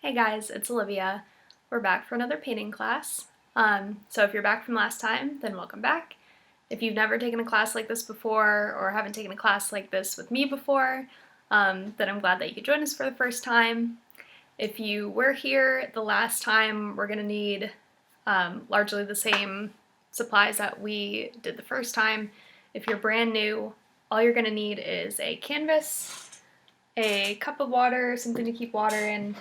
Hey guys, it's Olivia. We're back for another painting class. So if you're back from last time, then welcome back. If you've never taken a class like this before or haven't taken a class like this with me before, then I'm glad that you could join us for the first time. If you were here the last time, we're going to need largely the same supplies that we did the first time. If you're brand new, all you're going to need is a canvas, a cup of water, something to keep water in,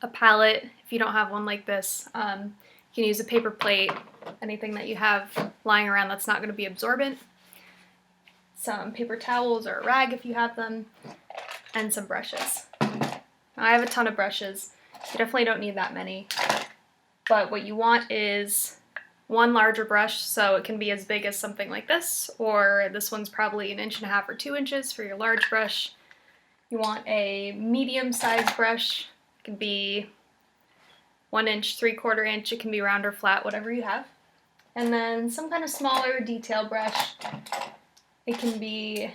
a palette. If you don't have one like this, you can use a paper plate, anything that you have lying around that's not going to be absorbent, some paper towels or a rag if you have them, and some brushes. Now, I have a ton of brushes. You definitely don't need that many, but what you want is one larger brush, so it can be as big as something like this, or this one's probably 1.5 inches or 2 inches for your large brush. You want a medium-sized brush. It can be 1 inch, 3/4 inch, it can be round or flat, whatever you have. And then some kind of smaller detail brush. It can be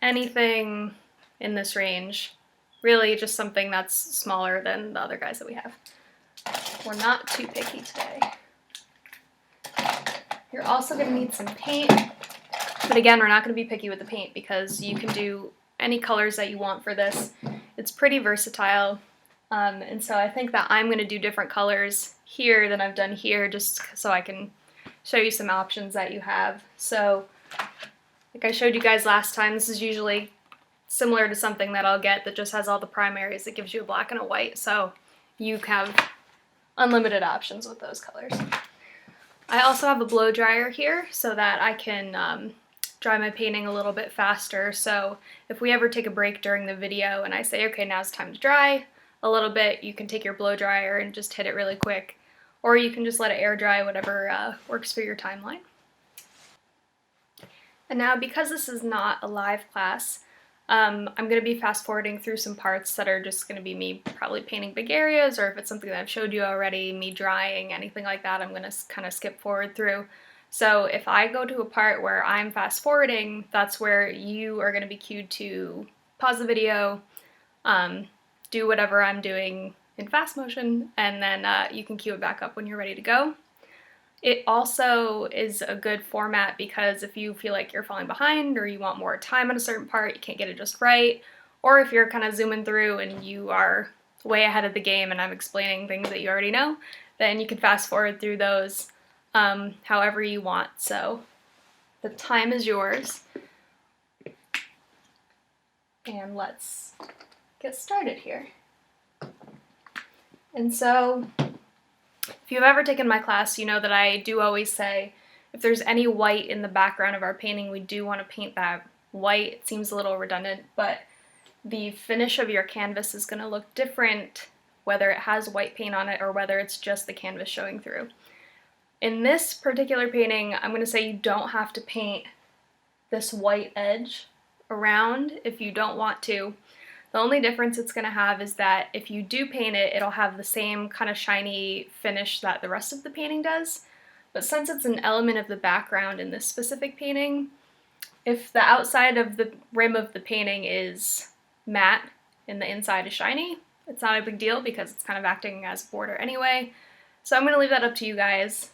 anything in this range. Really just something that's smaller than the other guys that we have. We're not too picky today. You're also going to need some paint. But again, we're not going to be picky with the paint because you can do any colors that you want for this. It's pretty versatile. And so I think that I'm going to do different colors here than I've done here just so I can show you some options that you have. So like I showed you guys last time, this is usually similar to something that I'll get that just has all the primaries. It gives you a black and a white, so you have unlimited options with those colors. I also have a blow dryer here so that I can dry my painting a little bit faster. So if we ever take a break during the video and I say, okay, now's time to dry a little bit, you can take your blow dryer and just hit it really quick, or you can just let it air dry, whatever works for your timeline. And now, because this is not a live class, I'm going to be fast forwarding through some parts that are just going to be me probably painting big areas, or if it's something that I've showed you already, me drying, anything like that, I'm going to kind of skip forward through. So if I go to a part where I'm fast forwarding, that's where you are going to be cued to pause the video, do whatever I'm doing in fast motion, and then you can cue it back up when you're ready to go. It also is a good format because if you feel like you're falling behind or you want more time on a certain part, you can't get it just right, or if you're kind of zooming through and you are way ahead of the game and I'm explaining things that you already know, then you can fast forward through those however you want. So the time is yours. And let's get started here. And so if you've ever taken my class, you know that I do always say if there's any white in the background of our painting, we do want to paint that white. It seems a little redundant, but the finish of your canvas is going to look different whether it has white paint on it or whether it's just the canvas showing through. In this particular painting, I'm going to say you don't have to paint this white edge around if you don't want to. The only difference it's going to have is that if you do paint it, it'll have the same kind of shiny finish that the rest of the painting does. But since it's an element of the background in this specific painting, if the outside of the rim of the painting is matte and the inside is shiny, it's not a big deal because it's kind of acting as a border anyway. So I'm going to leave that up to you guys.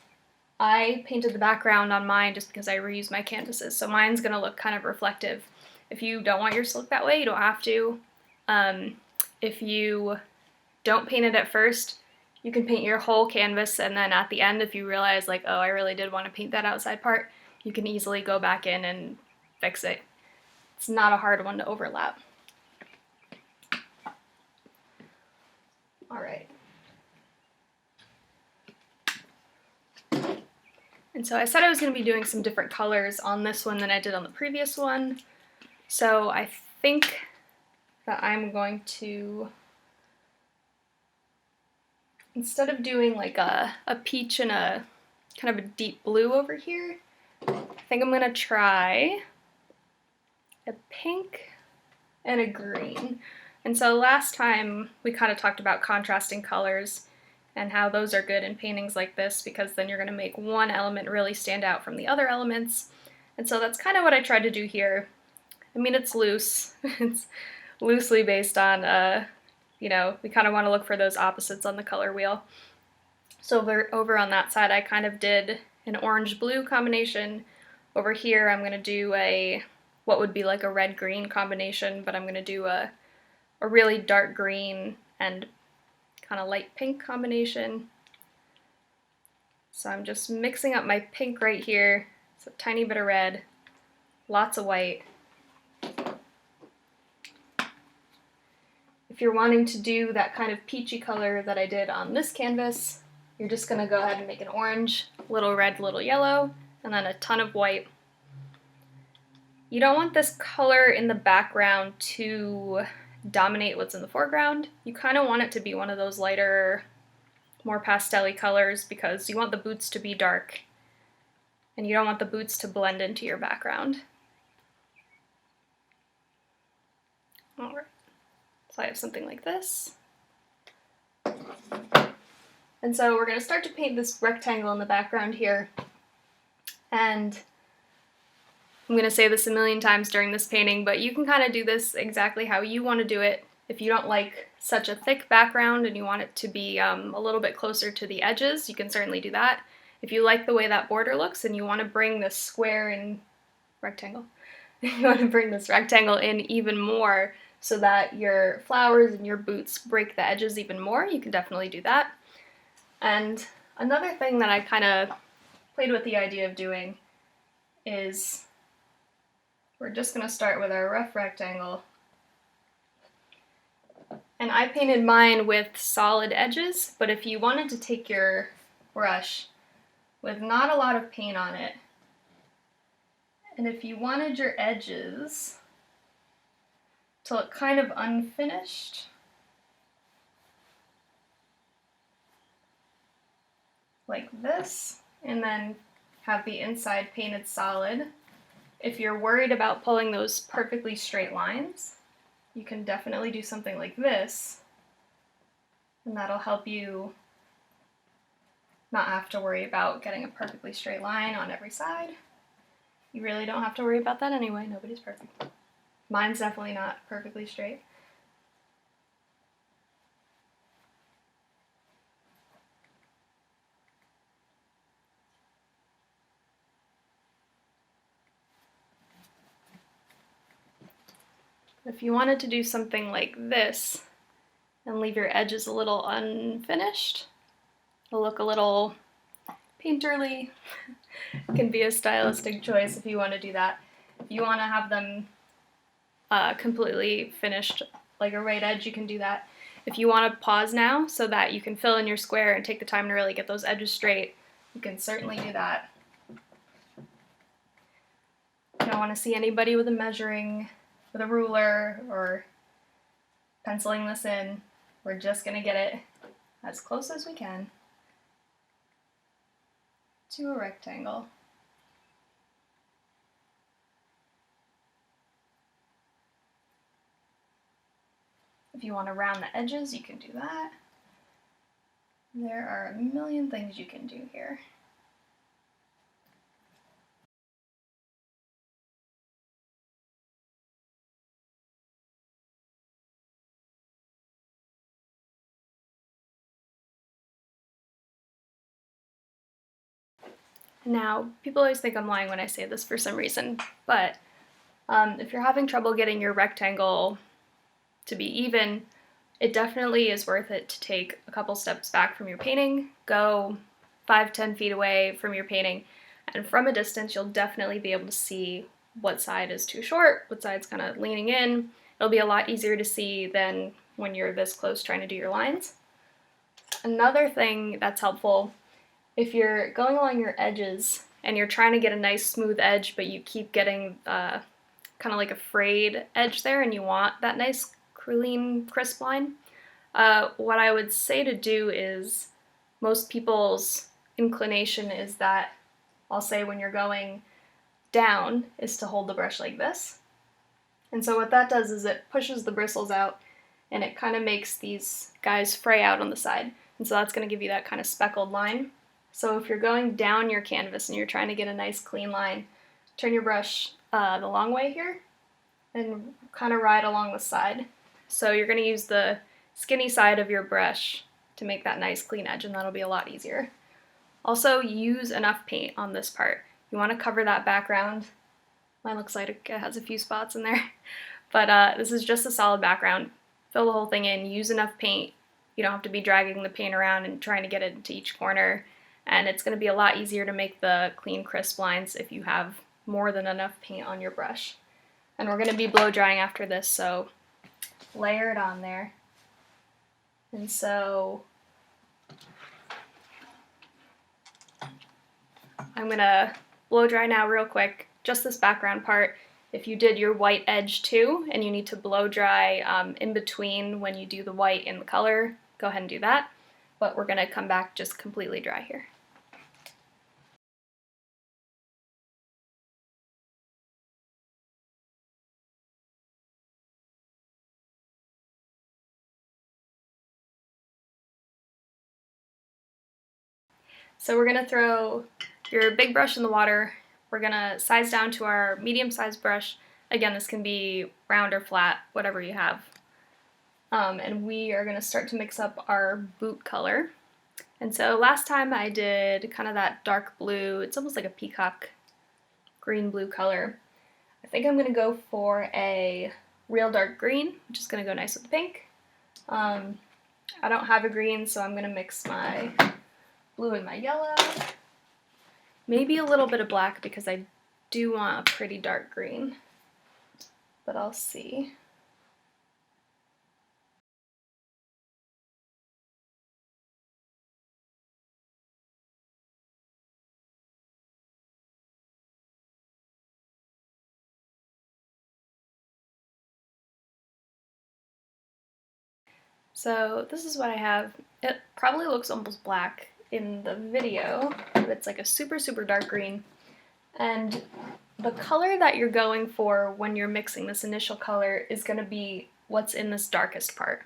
I painted the background on mine just because I reused my canvases, so mine's going to look kind of reflective. If you don't want yours to look that way, you don't have to. If you don't paint it at first, you can paint your whole canvas, and then at the end, if you realize like, oh, I really did want to paint that outside part, you can easily go back in and fix it. It's not a hard one to overlap. All right. And so I said I was going to be doing some different colors on this one than I did on the previous one. So I think that I'm going to, instead of doing like a peach and a kind of a deep blue over here, I think I'm going to try a pink and a green. And so last time we kind of talked about contrasting colors and how those are good in paintings like this because then you're going to make one element really stand out from the other elements. And so that's kind of what I tried to do here. I mean, it's loose. It's loosely based on you know, we kind of want to look for those opposites on the color wheel. So over on that side, I kind of did an orange-blue combination. Over here, I'm going to do what would be like a red-green combination, but I'm going to do a really dark green and kind of light pink combination. So I'm just mixing up my pink right here. It's a tiny bit of red, lots of white. If you're wanting to do that kind of peachy color that I did on this canvas, you're just going to go ahead and make an orange, little red, little yellow, and then a ton of white. You don't want this color in the background to dominate what's in the foreground. You kind of want it to be one of those lighter, more pastel-y colors because you want the boots to be dark and you don't want the boots to blend into your background. Alright, so I have something like this. And so we're going to start to paint this rectangle in the background here. And I'm going to say this a million times during this painting, but you can kind of do this exactly how you want to do it. If you don't like such a thick background and you want it to be a little bit closer to the edges, you can certainly do that. If you like the way that border looks and you want to bring this square in rectangle, you want to bring this rectangle in even more so that your flowers and your boots break the edges even more, you can definitely do that. And another thing that I kind of played with the idea of doing is we're just going to start with our rough rectangle. And I painted mine with solid edges, but if you wanted to take your brush with not a lot of paint on it, and if you wanted your edges to look kind of unfinished, like this, and then have the inside painted solid. If you're worried about pulling those perfectly straight lines, you can definitely do something like this, and that'll help you not have to worry about getting a perfectly straight line on every side. You really don't have to worry about that anyway, nobody's perfect. Mine's definitely not perfectly straight. If you wanted to do something like this and leave your edges a little unfinished, it'll look a little painterly. It can be a stylistic choice if you want to do that. If you want to have them completely finished, like a right edge, you can do that. If you want to pause now so that you can fill in your square and take the time to really get those edges straight, you can certainly do that. You don't want to see anybody with a ruler or penciling this in. We're just going to get it as close as we can to a rectangle. If you want to round the edges, you can do that. There are a million things you can do here. Now, people always think I'm lying when I say this for some reason, but if you're having trouble getting your rectangle to be even, it definitely is worth it to take a couple steps back from your painting, go 5-10 feet away from your painting, and from a distance you'll definitely be able to see what side is too short, what side's kind of leaning in. It'll be a lot easier to see than when you're this close trying to do your lines. Another thing that's helpful, if you're going along your edges and you're trying to get a nice smooth edge but you keep getting kind of like a frayed edge there and you want that nice clean crisp line, what I would say to do is, most people's inclination is that, I'll say when you're going down, is to hold the brush like this. And so what that does is it pushes the bristles out and it kind of makes these guys fray out on the side. And so that's going to give you that kind of speckled line. So if you're going down your canvas and you're trying to get a nice clean line, turn your brush the long way here and kind of ride along the side. So you're going to use the skinny side of your brush to make that nice clean edge, and that'll be a lot easier. Also, use enough paint on this part. You want to cover that background. Mine looks like it has a few spots in there, but this is just a solid background. Fill the whole thing in, use enough paint. You don't have to be dragging the paint around and trying to get it into each corner, and it's going to be a lot easier to make the clean, crisp lines if you have more than enough paint on your brush. And we're going to be blow drying after this, so layer it on there. And so I'm going to blow dry now real quick, just this background part. If you did your white edge too, and you need to blow dry in between when you do the white and the color, go ahead and do that. But we're going to come back just completely dry here. So we're going to throw your big brush in the water. We're going to size down to our medium-sized brush. Again, this can be round or flat, whatever you have. And we are going to start to mix up our boot color. And so last time I did kind of that dark blue, it's almost like a peacock green-blue color. I think I'm going to go for a real dark green, which is going to go nice with the pink. I don't have a green, so I'm going to mix my blue and my yellow. Maybe a little bit of black because I do want a pretty dark green, but I'll see. So this is what I have. It probably looks almost black in the video, but it's like a super, super dark green. And the color that you're going for when you're mixing this initial color is going to be what's in this darkest part.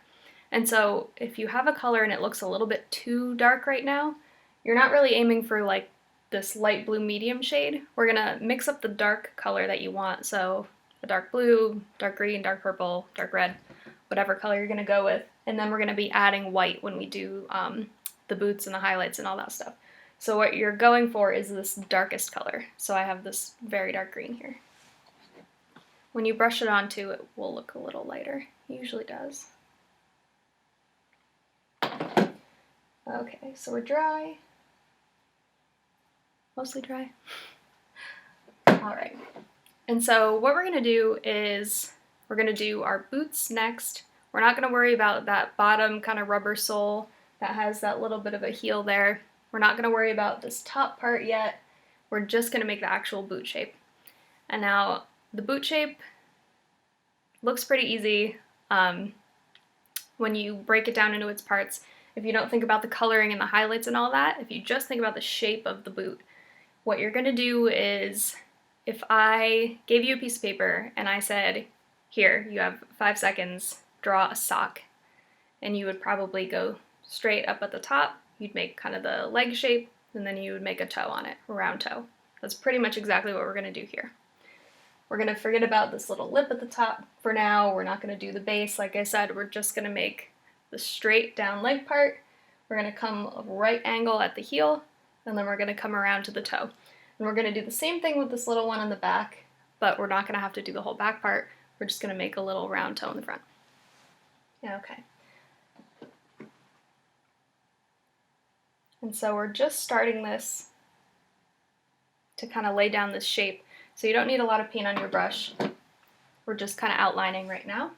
And so if you have a color and it looks a little bit too dark right now, you're not really aiming for like this light blue medium shade. We're going to mix up the dark color that you want. So a dark blue, dark green, dark purple, dark red, whatever color you're going to go with. And then we're going to be adding white when we do the boots and the highlights and all that stuff. So what you're going for is this darkest color. So I have this very dark green here. When you brush it onto, it will look a little lighter. It usually does. Okay, so we're dry. Mostly dry. Alright. And so what we're going to do is we're going to do our boots next. We're not going to worry about that bottom kind of rubber sole that has that little bit of a heel there. We're not going to worry about this top part yet. We're just going to make the actual boot shape. And now the boot shape looks pretty easy when you break it down into its parts. If you don't think about the coloring and the highlights and all that, if you just think about the shape of the boot, what you're going to do is, if I gave you a piece of paper and I said, here, you have 5 seconds, draw a sock, and you would probably go straight up at the top. You'd make kind of the leg shape, and then you would make a toe on it, a round toe. That's pretty much exactly what we're going to do here. We're going to forget about this little lip at the top for now. We're not going to do the base. Like I said, we're just going to make the straight down leg part. We're going to come a right angle at the heel, and then we're going to come around to the toe. And we're going to do the same thing with this little one in the back, but we're not going to have to do the whole back part. We're just going to make a little round toe in the front. Yeah, okay. And so we're just starting this to kind of lay down this shape. So you don't need a lot of paint on your brush. We're just kind of outlining right now.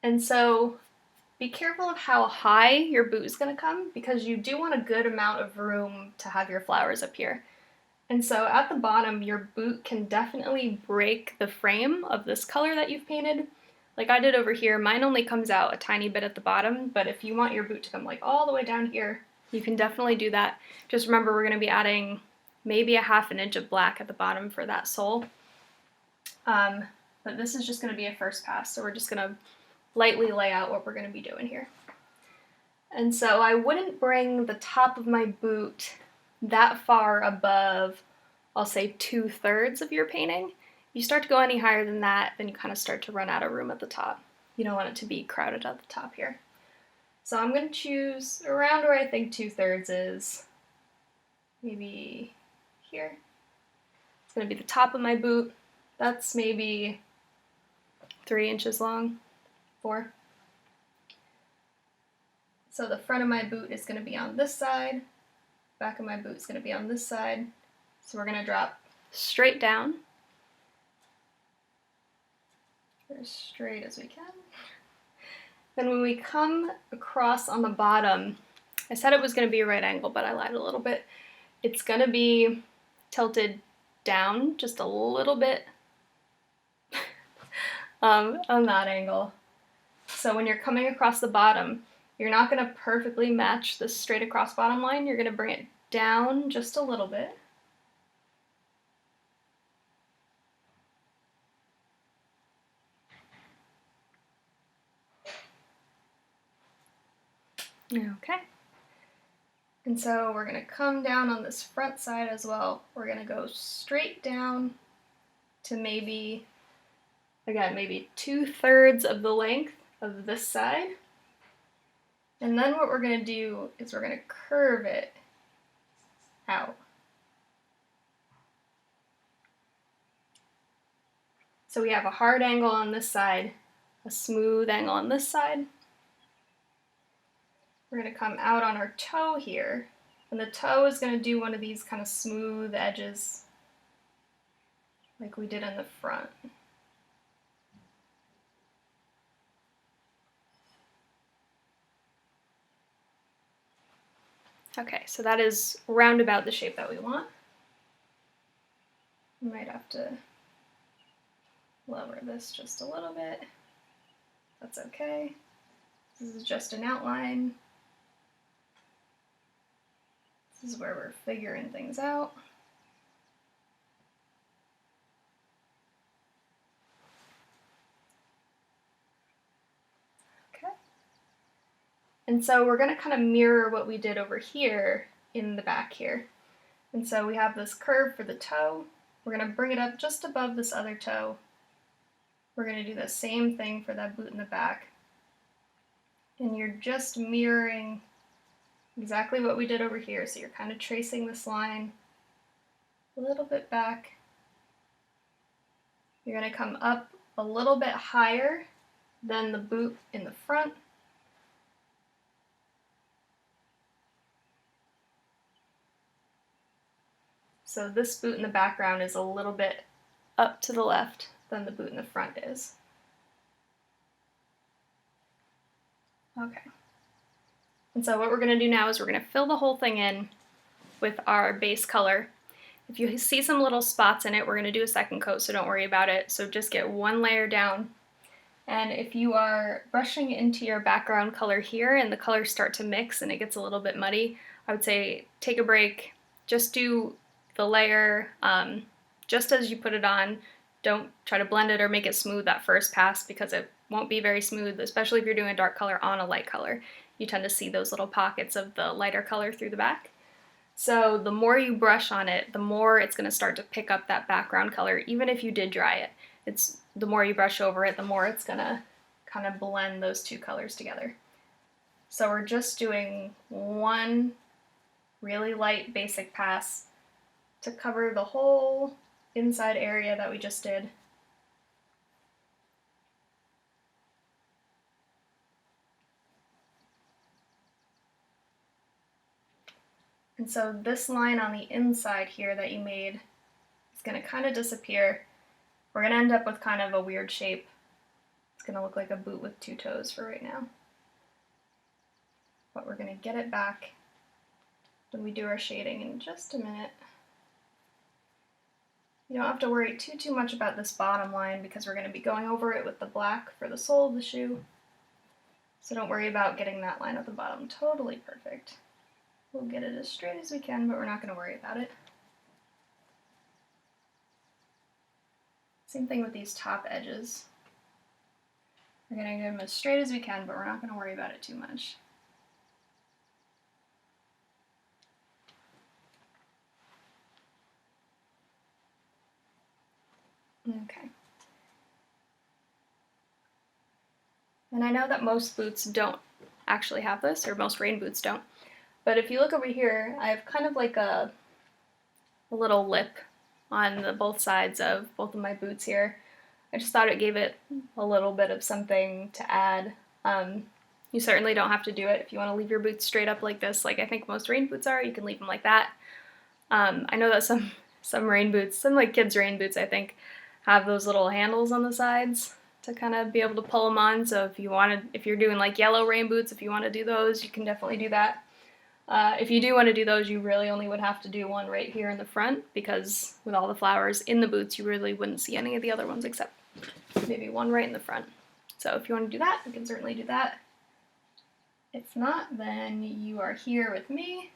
And so be careful of how high your boot is going to come, because you do want a good amount of room to have your flowers up here. And so at the bottom, your boot can definitely break the frame of this color that you've painted. Like I did over here, mine only comes out a tiny bit at the bottom, but if you want your boot to come like all the way down here, you can definitely do that. Just remember, we're going to be adding maybe a 1/2 inch of black at the bottom for that sole. But this is just going to be a first pass, so we're just going to lightly lay out what we're going to be doing here. And so I wouldn't bring the top of my boot that far above, I'll say 2/3 of your painting. If you start to go any higher than that, then you kind of start to run out of room at the top. You don't want it to be crowded at the top here. So I'm going to choose around where I think 2/3 is. Maybe here. It's going to be the top of my boot. That's maybe 3 inches long, 4. So the front of my boot is going to be on this side. Back of my boot is going to be on this side. So we're going to drop straight down. As straight as we can. Then when we come across on the bottom, I said it was going to be a right angle, but I lied a little bit. It's going to be tilted down just a little bit on that angle. So when you're coming across the bottom, you're not going to perfectly match the straight across bottom line. You're going to bring it down just a little bit. Okay. And so we're going to come down on this front side as well. We're going to go straight down to maybe, again, maybe 2/3 of the length of this side. And then what we're going to do is we're going to curve it out. So we have a hard angle on this side, a smooth angle on this side. We're going to come out on our toe here, and the toe is going to do one of these kind of smooth edges like we did in the front. Okay, so that is round about the shape that we want. We might have to lower this just a little bit. That's okay. This is just an outline. This is where we're figuring things out. Okay. And so we're going to kind of mirror what we did over here in the back here. And so we have this curve for the toe. We're going to bring it up just above this other toe. We're going to do the same thing for that boot in the back. And you're just mirroring exactly what we did over here. So you're kind of tracing this line a little bit back. You're going to come up a little bit higher than the boot in the front. So this boot in the background is a little bit up to the left than the boot in the front is. Okay. And so what we're going to do now is we're going to fill the whole thing in with our base color. If you see some little spots in it, we're going to do a second coat, so don't worry about it. So just get one layer down. And if you are brushing into your background color here and the colors start to mix and it gets a little bit muddy, I would say take a break, just do the layer just as you put it on. Don't try to blend it or make it smooth that first pass because it won't be very smooth, especially if you're doing a dark color on a light color. You tend to see those little pockets of the lighter color through the back. So the more you brush on it, the more it's going to start to pick up that background color, even if you did dry it. The more you brush over it, the more it's going to kind of blend those two colors together. So we're just doing one really light basic pass to cover the whole inside area that we just did. And so this line on the inside here that you made is going to kind of disappear. We're going to end up with kind of a weird shape. It's going to look like a boot with 2 toes for right now. But we're going to get it back when we do our shading in just a minute. You don't have to worry too much about this bottom line because we're going to be going over it with the black for the sole of the shoe. So don't worry about getting that line at the bottom totally perfect. We'll get it as straight as we can, but we're not going to worry about it. Same thing with these top edges. We're going to get them as straight as we can, but we're not going to worry about it too much. Okay. And I know that most boots don't actually have this, or most rain boots don't. But if you look over here, I have kind of like a little lip on both sides of both of my boots here. I just thought it gave it a little bit of something to add. You certainly don't have to do it if you want to leave your boots straight up like this, like I think most rain boots are. You can leave them like that. I know that some rain boots, some like kids' rain boots, I think, have those little handles on the sides to kind of be able to pull them on. So if you're doing like yellow rain boots, if you want to do those, you can definitely do that. If you do want to do those, you really only would have to do one right here in the front, because with all the flowers in the boots, you really wouldn't see any of the other ones except maybe one right in the front. So if you want to do that, you can certainly do that. If not, then you are here with me.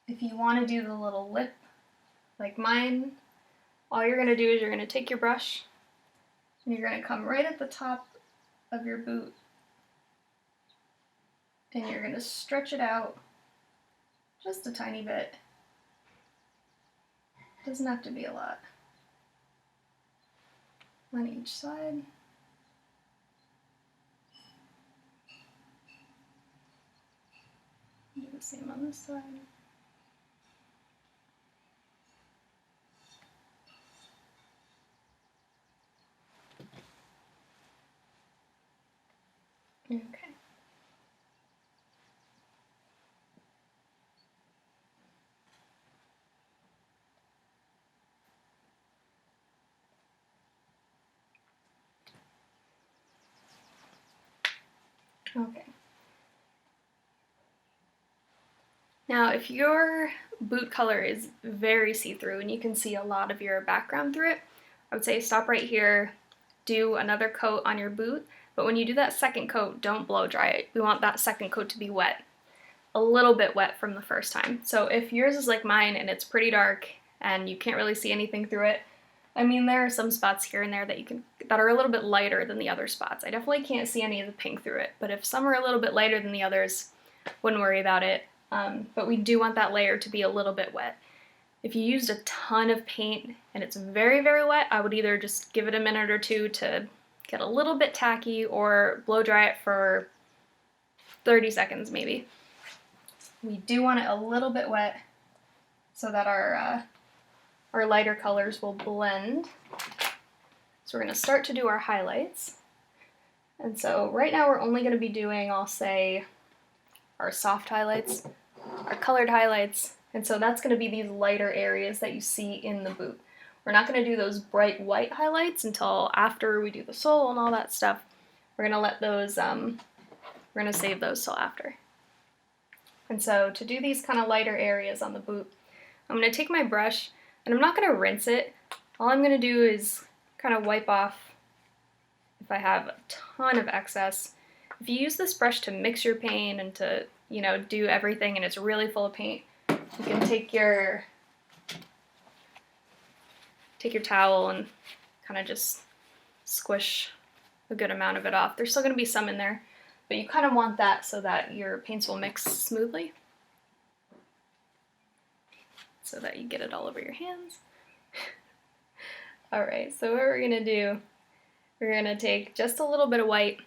If you want to do the little lip like mine, all you're going to do is you're going to take your brush and you're going to come right at the top of your boot and you're going to stretch it out just a tiny bit. Doesn't have to be a lot. On each side. Do the same on this side. Okay. Okay. Now, if your boot color is very see-through and you can see a lot of your background through it, I would say stop right here, do another coat on your boot, but when you do that second coat, don't blow dry it. We want that second coat to be wet, a little bit wet from the first time. So if yours is like mine and it's pretty dark and you can't really see anything through it, I mean, there are some spots here and there that are a little bit lighter than the other spots. I definitely can't see any of the pink through it, but if some are a little bit lighter than the others, wouldn't worry about it. But we do want that layer to be a little bit wet. If you used a ton of paint and it's very, very wet, I would either just give it a minute or two to get a little bit tacky or blow dry it for 30 seconds maybe. We do want it a little bit wet so that our lighter colors will blend. So we're going to start to do our highlights. And so right now we're only going to be doing, I'll say, our soft highlights, our colored highlights, and so that's going to be these lighter areas that you see in the boot. We're not going to do those bright white highlights until after we do the sole and all that stuff. We're going to let those, we're going to save those till after. And so to do these kind of lighter areas on the boot, I'm going to take my brush, and I'm not going to rinse it. All I'm going to do is kind of wipe off if I have a ton of excess. If you use this brush to mix your paint and to, you know, do everything and it's really full of paint, you can take your towel and kind of just squish a good amount of it off. There's still going to be some in there, but you kind of want that so that your paints will mix smoothly, so that you get it all over your hands. Alright, so what we're going to do, we're going to take just a little bit of white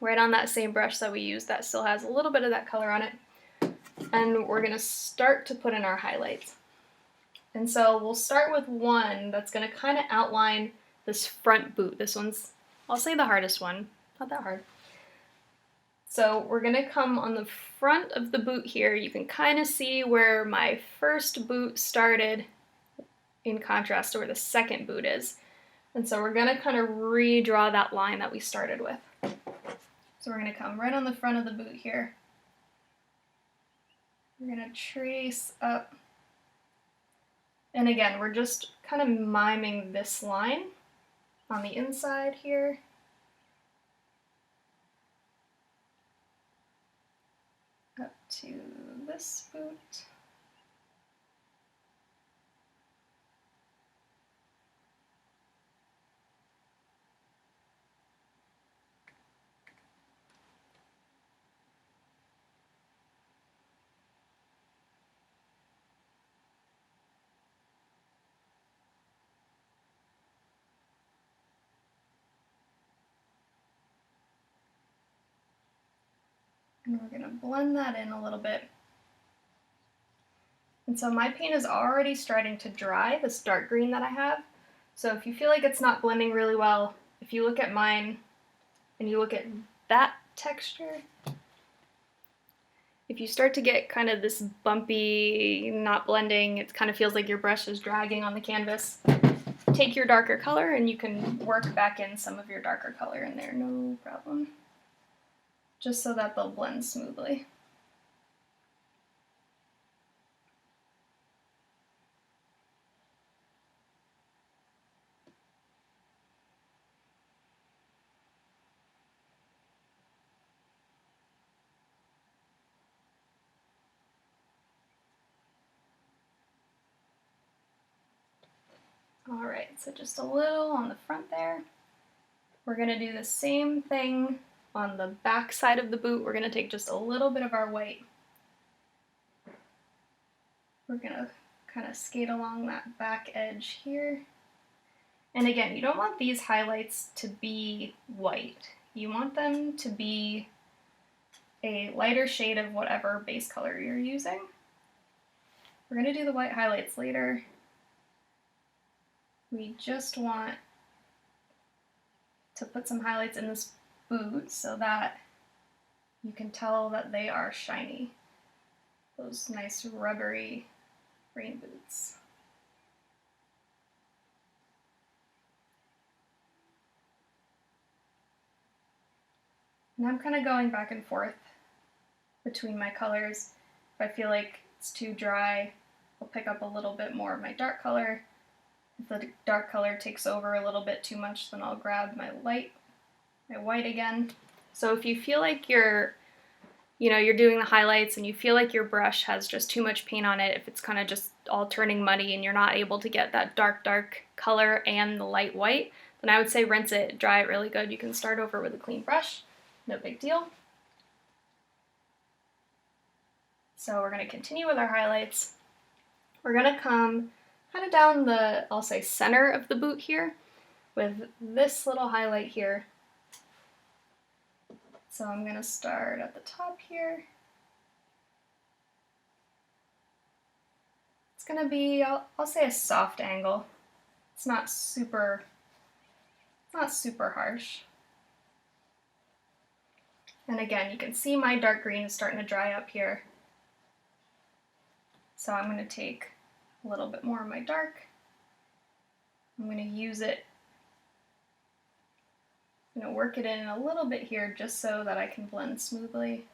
right on that same brush that we used that still has a little bit of that color on it, and we're going to start to put in our highlights. And so we'll start with one that's going to kind of outline this front boot. This one's, I'll say, the hardest one, not that hard. So we're going to come on the front of the boot here. You can kind of see where my first boot started in contrast to where the second boot is. And so we're going to kind of redraw that line that we started with. So we're going to come right on the front of the boot here. We're going to trace up. And again, we're just kind of miming this line on the inside here. Up to this boot. And we're going to blend that in a little bit. And so my paint is already starting to dry, this dark green that I have. So if you feel like it's not blending really well, if you look at mine and you look at that texture, if you start to get kind of this bumpy, not blending, it kind of feels like your brush is dragging on the canvas, take your darker color and you can work back in some of your darker color in there, no problem. Just so that they'll blend smoothly. Alright, so just a little on the front there. We're going to do the same thing on the back side of the boot. We're going to take just a little bit of our white. We're going to kind of skate along that back edge here. And again, you don't want these highlights to be white. You want them to be a lighter shade of whatever base color you're using. We're going to do the white highlights later. We just want to put some highlights in this boot so that you can tell that they are shiny. Those nice rubbery rain boots. And I'm kind of going back and forth between my colors. If I feel like it's too dry, I'll pick up a little bit more of my dark color. If the dark color takes over a little bit too much, then I'll grab my white again. So if you feel like you're doing the highlights and you feel like your brush has just too much paint on it, if it's kind of just all turning muddy and you're not able to get that dark color and the light white, then I would say rinse it, dry it really good. You can start over with a clean brush, no big deal. So we're going to continue with our highlights. We're going to come kind of down the, I'll say, center of the boot here with this little highlight here. So I'm going to start at the top here. It's going to be, I'll say, a soft angle. It's not super harsh. And again, you can see my dark green is starting to dry up here. So I'm going to take a little bit more of my dark. I'm going to use it, I'm going to work it in a little bit here just so that I can blend smoothly.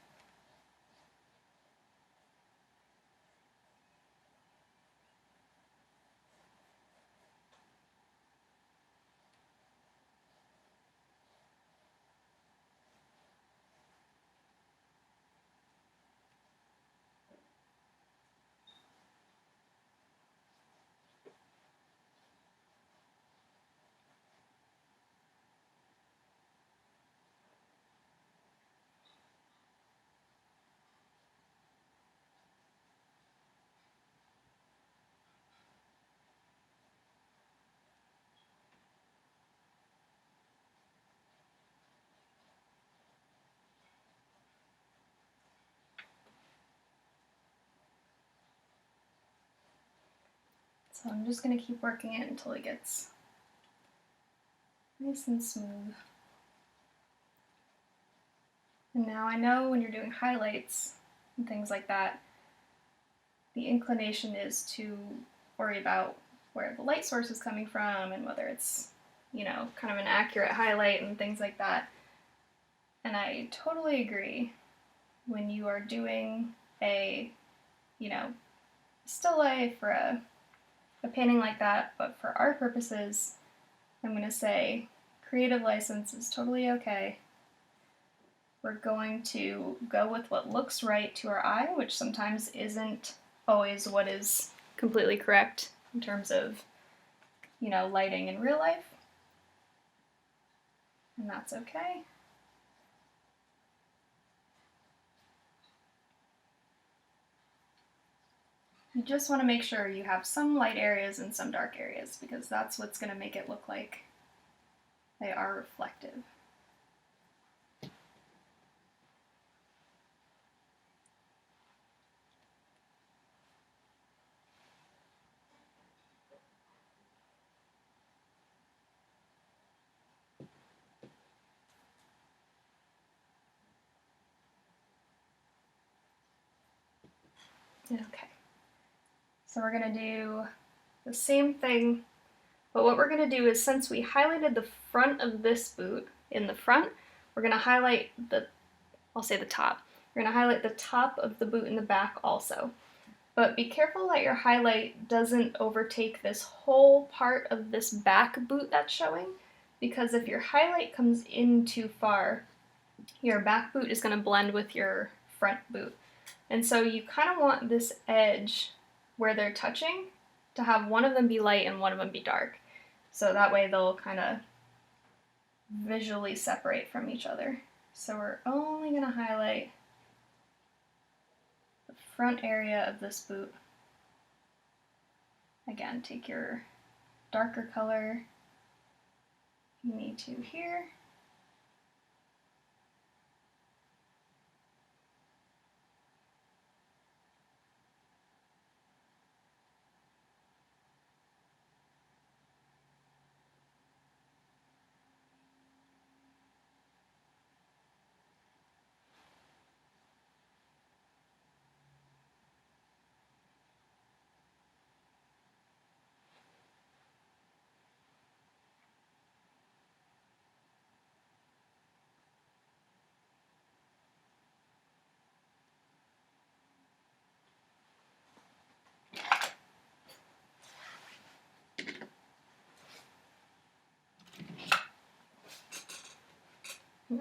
So I'm just going to keep working it until it gets nice and smooth. And now I know when you're doing highlights and things like that, the inclination is to worry about where the light source is coming from and whether it's, kind of an accurate highlight and things like that. And I totally agree. When you are doing a, still life or a painting like that, but for our purposes, I'm going to say creative license is totally okay. We're going to go with what looks right to our eye, which sometimes isn't always what is completely correct in terms of, lighting in real life. And that's okay. You just want to make sure you have some light areas and some dark areas, because that's what's going to make it look like they are reflective. Okay, so we're gonna do the same thing, but what we're gonna do is, since we highlighted the front of this boot in the front, we're gonna highlight I'll say the top. We're gonna highlight the top of the boot in the back also. But be careful that your highlight doesn't overtake this whole part of this back boot that's showing, because if your highlight comes in too far, your back boot is going to blend with your front boot. And so you kind of want this edge where they're touching to have one of them be light and one of them be dark. So that way they'll kind of visually separate from each other. So we're only going to highlight the front area of this boot. Again, take your darker color you need to here.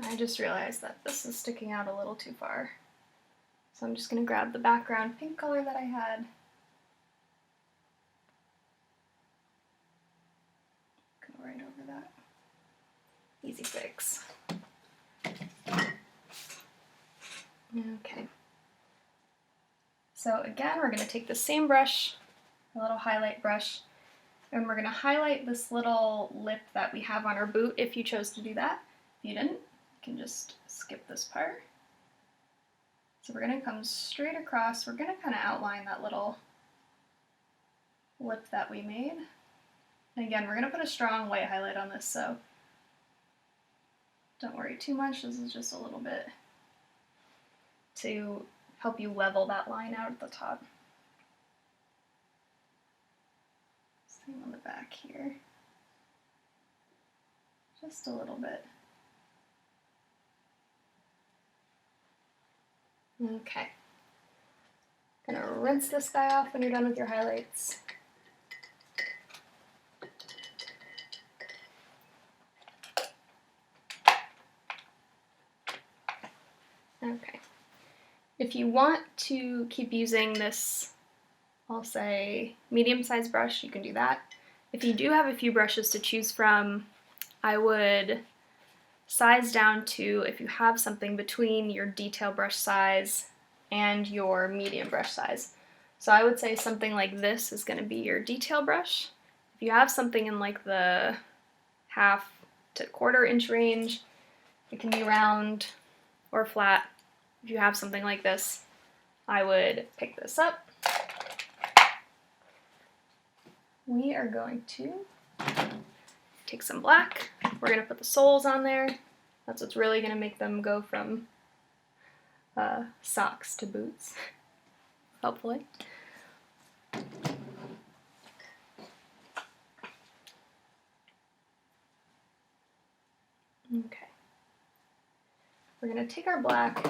I just realized that this is sticking out a little too far. So I'm just going to grab the background pink color that I had. Go right over that. Easy fix. Okay. So again, we're going to take the same brush, a little highlight brush, and we're going to highlight this little lip that we have on our boot if you chose to do that. If you didn't, you can just skip this part. So we're going to come straight across. We're going to kind of outline that little lip that we made. And again, we're going to put a strong white highlight on this, so don't worry too much. This is just a little bit to help you level that line out at the top. Same on the back here. Just a little bit. Okay. Gonna rinse this guy off when you're done with your highlights. Okay. If you want to keep using this, I'll say medium-sized brush, you can do that. If you do have a few brushes to choose from, I would size down to, if you have something between your detail brush size and your medium brush size. So I would say something like this is going to be your detail brush. If you have something in like the 1/2 to 1/4 inch range, it can be round or flat. If you have something like this, I would pick this up. We are going to take some black. We're going to put the soles on there. That's what's really going to make them go from socks to boots, hopefully. Okay. We're going to take our black,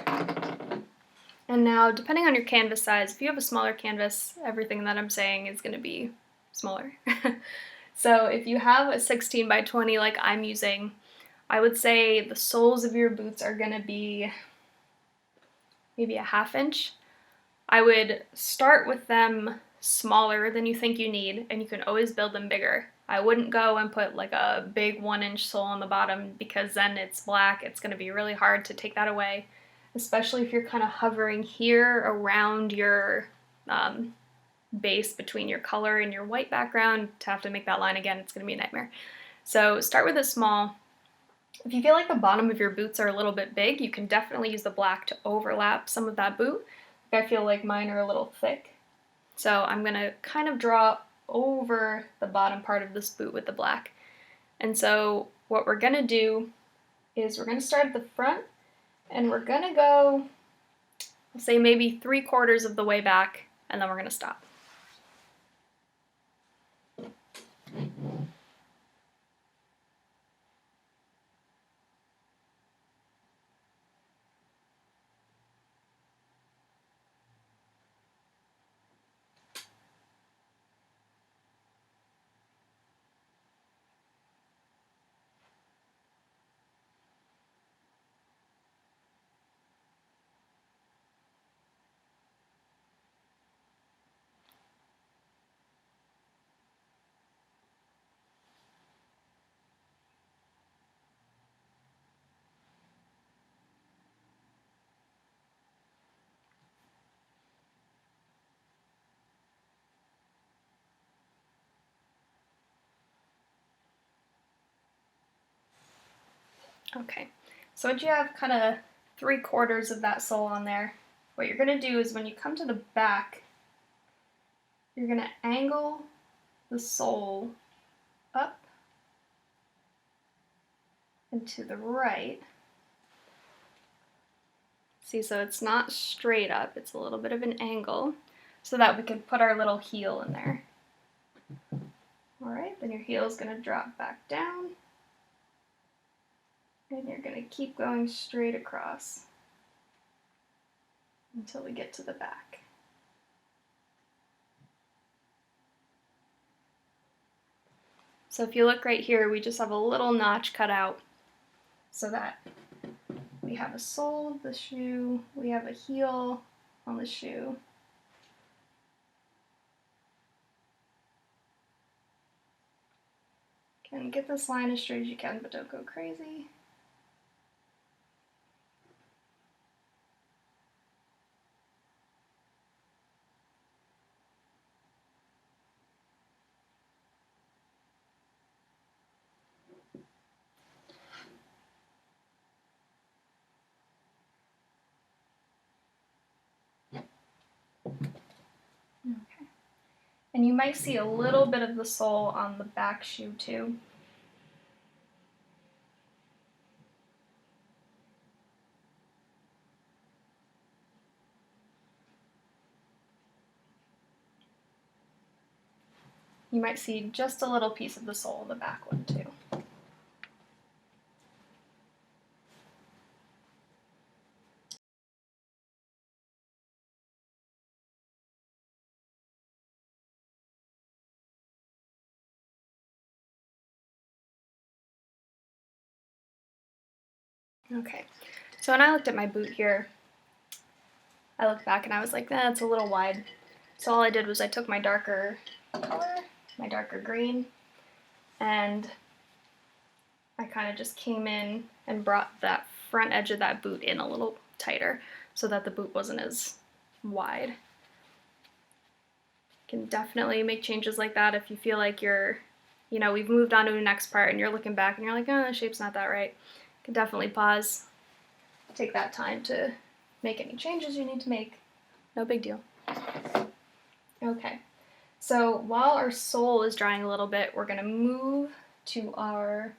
and now depending on your canvas size, if you have a smaller canvas, everything that I'm saying is going to be smaller. So if you have a 16 by 20 like I'm using, I would say the soles of your boots are going to be maybe a 1/2 inch. I would start with them smaller than you think you need, and you can always build them bigger. I wouldn't go and put like a big 1-inch sole on the bottom, because then it's black. It's going to be really hard to take that away, especially if you're kind of hovering here around your base between your color and your white background. To have to make that line again, it's going to be a nightmare. So start with it small. If you feel like the bottom of your boots are a little bit big, you can definitely use the black to overlap some of that boot. I feel like mine are a little thick. So I'm going to kind of draw over the bottom part of this boot with the black. And so what we're going to do is we're going to start at the front, and we're going to go, I'll say maybe 3/4 of the way back, and then we're going to stop. Okay, so once you have kind of 3/4 of that sole on there, what you're going to do is when you come to the back, you're going to angle the sole up and to the right. See, so it's not straight up, it's a little bit of an angle, so that we can put our little heel in there. Alright, then your heel is going to drop back down, and you're going to keep going straight across until we get to the back. So if you look right here, we just have a little notch cut out so that we have a sole of the shoe, we have a heel on the shoe. Can get this line as straight as you can, but don't go crazy. Okay. And you might see a little bit of the sole on the back shoe too. You might see just a little piece of the sole of the back one too. Okay, so when I looked at my boot here, I looked back and I was like, it's a little wide. So all I did was I took my darker color, my darker green, and I kind of just came in and brought that front edge of that boot in a little tighter so that the boot wasn't as wide. You can definitely make changes like that if you feel like we've moved on to the next part and you're looking back and you're like, the shape's not that right. You can definitely pause, take that time to make any changes you need to make. No big deal. Okay, so while our sole is drying a little bit, we're going to move to our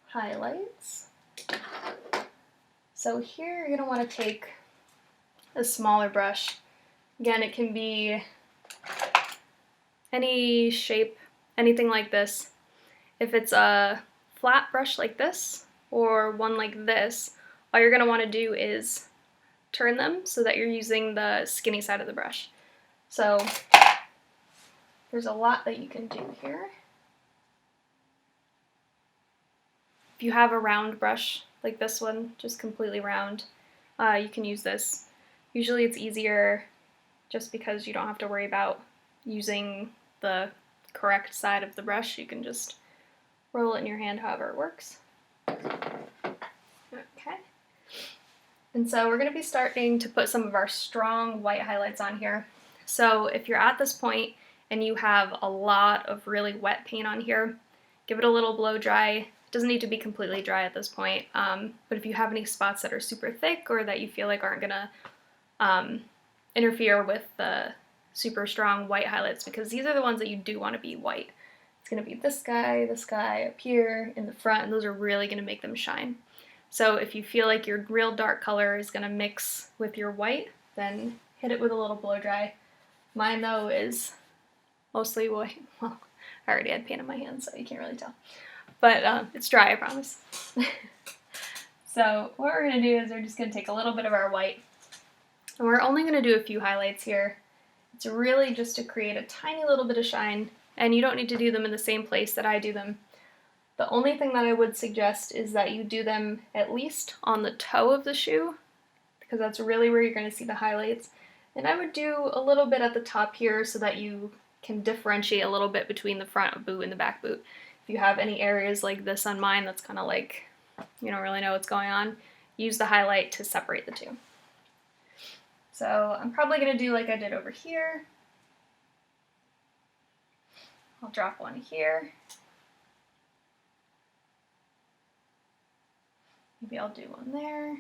highlights. So here you're going to want to take a smaller brush. Again, it can be any shape, anything like this. If it's a flat brush like this or one like this, all you're going to want to do is turn them so that you're using the skinny side of the brush. So there's a lot that you can do here. If you have a round brush like this one, just completely round, you can use this. Usually it's easier just because you don't have to worry about using the correct side of the brush. You can just roll it in your hand however it works. Okay. And so we're going to be starting to put some of our strong white highlights on here. So if you're at this point and you have a lot of really wet paint on here, give it a little blow dry. It doesn't need to be completely dry at this point, but if you have any spots that are super thick or that you feel like aren't going to interfere with the super strong white highlights, because these are the ones that you do want to be white. It's going to be this guy up here in the front, and those are really going to make them shine. So if you feel like your real dark color is going to mix with your white, then hit it with a little blow dry. Mine though is mostly white. Well, I already had paint on my hands, so you can't really tell. But it's dry, I promise. So what we're going to do is we're just going to take a little bit of our white, and we're only going to do a few highlights here. It's really just to create a tiny little bit of shine, and you don't need to do them in the same place that I do them. The only thing that I would suggest is that you do them at least on the toe of the shoe, because that's really where you're going to see the highlights. And I would do a little bit at the top here so that you can differentiate a little bit between the front boot and the back boot. If you have any areas like this on mine that's kind of like you don't really know what's going on, use the highlight to separate the two. So I'm probably going to do like I did over here. I'll drop one here. Maybe I'll do one there.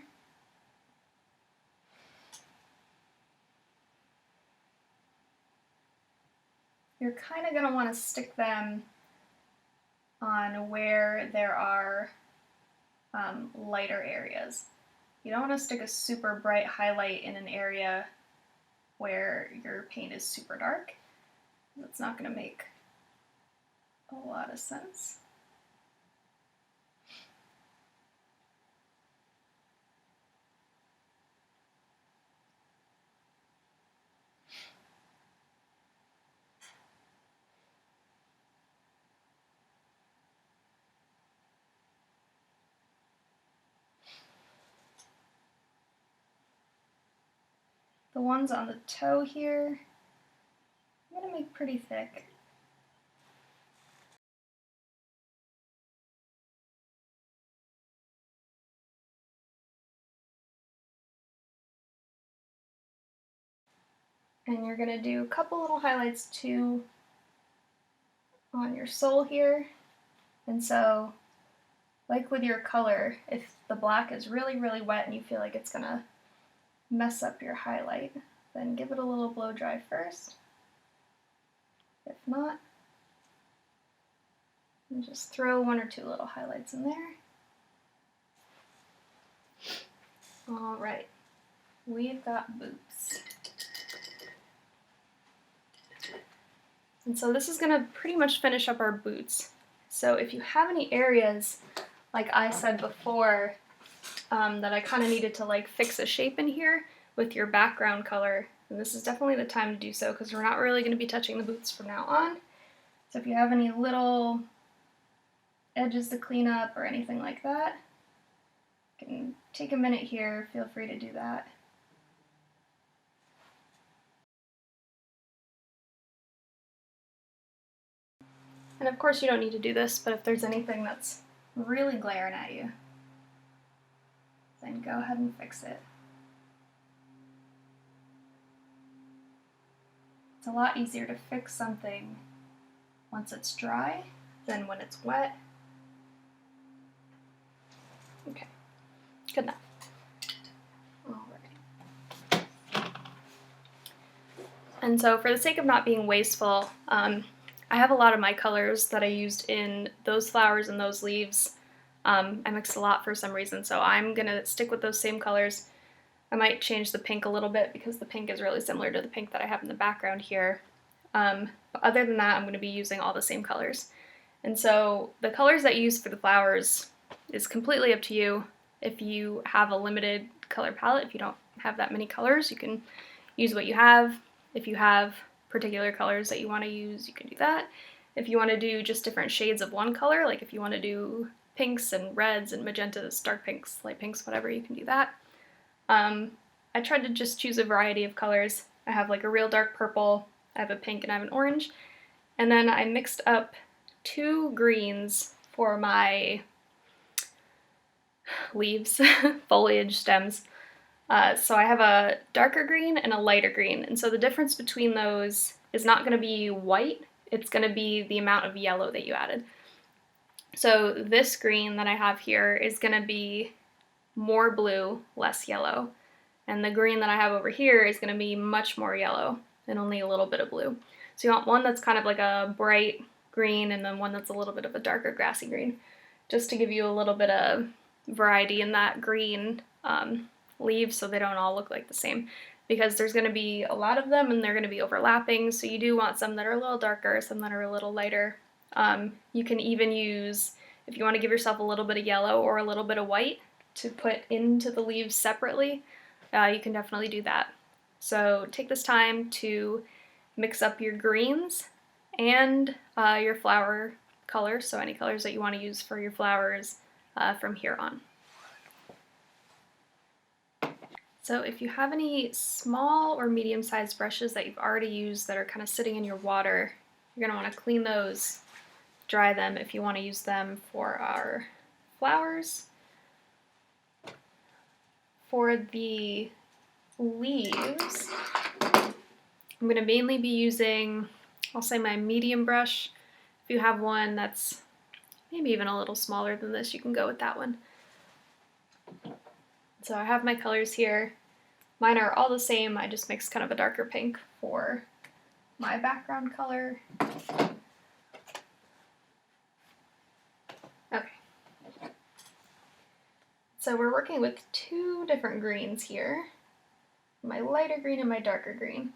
You're kind of going to want to stick them on where there are lighter areas. You don't want to stick a super bright highlight in an area where your paint is super dark. That's not going to make a lot of sense. The ones on the toe here, I'm going to make pretty thick. And you're going to do a couple little highlights too on your sole here. And so, like with your color, if the black is really, really wet and you feel like it's going to mess up your highlight, then give it a little blow dry first. If not, and just throw one or two little highlights in there. Alright, we've got boots. And so this is going to pretty much finish up our boots. So if you have any areas, like I said before, that I kind of needed to like fix a shape in here with your background color, and this is definitely the time to do so because we're not really going to be touching the boots from now on. So if you have any little edges to clean up or anything like that, you can take a minute here, feel free to do that. And of course you don't need to do this, but if there's anything that's really glaring at you, then go ahead and fix it. It's a lot easier to fix something once it's dry than when it's wet. Okay, good enough. Alright. And so for the sake of not being wasteful, I have a lot of my colors that I used in those flowers and those leaves. I mixed a lot for some reason, so I'm going to stick with those same colors. I might change the pink a little bit because the pink is really similar to the pink that I have in the background here. But other than that, I'm going to be using all the same colors. And so the colors that you use for the flowers is completely up to you. If you have a limited color palette, if you don't have that many colors, you can use what you have. If you have particular colors that you want to use, you can do that. If you want to do just different shades of one color, like if you want to do pinks and reds and magentas, dark pinks, light pinks, whatever, you can do that. I tried to just choose a variety of colors. I have like a real dark purple, I have a pink, and I have an orange. And then I mixed up 2 greens for my leaves, foliage stems. So I have a darker green and a lighter green, and so the difference between those is not going to be white, it's going to be the amount of yellow that you added. So this green that I have here is going to be more blue, less yellow, and the green that I have over here is going to be much more yellow and only a little bit of blue. So you want one that's kind of like a bright green and then one that's a little bit of a darker grassy green, just to give you a little bit of variety in that green leaves so they don't all look like the same. because there's going to be a lot of them and they're going to be overlapping, so you do want some that are a little darker, some that are a little lighter. You can even use, if you want to give yourself a little bit of yellow or a little bit of white to put into the leaves separately, you can definitely do that. So take this time to mix up your greens and your flower colors, so any colors that you want to use for your flowers from here on. So if you have any small or medium-sized brushes that you've already used that are kind of sitting in your water, you're going to want to clean those, dry them if you want to use them for our flowers. For the leaves, I'm going to mainly be using, I'll say, my medium brush. If you have one that's maybe even a little smaller than this, you can go with that one. So I have my colors here. Mine are all the same, I just mixed kind of a darker pink for my background color. Okay. So we're working with two different greens here, my lighter green and my darker green.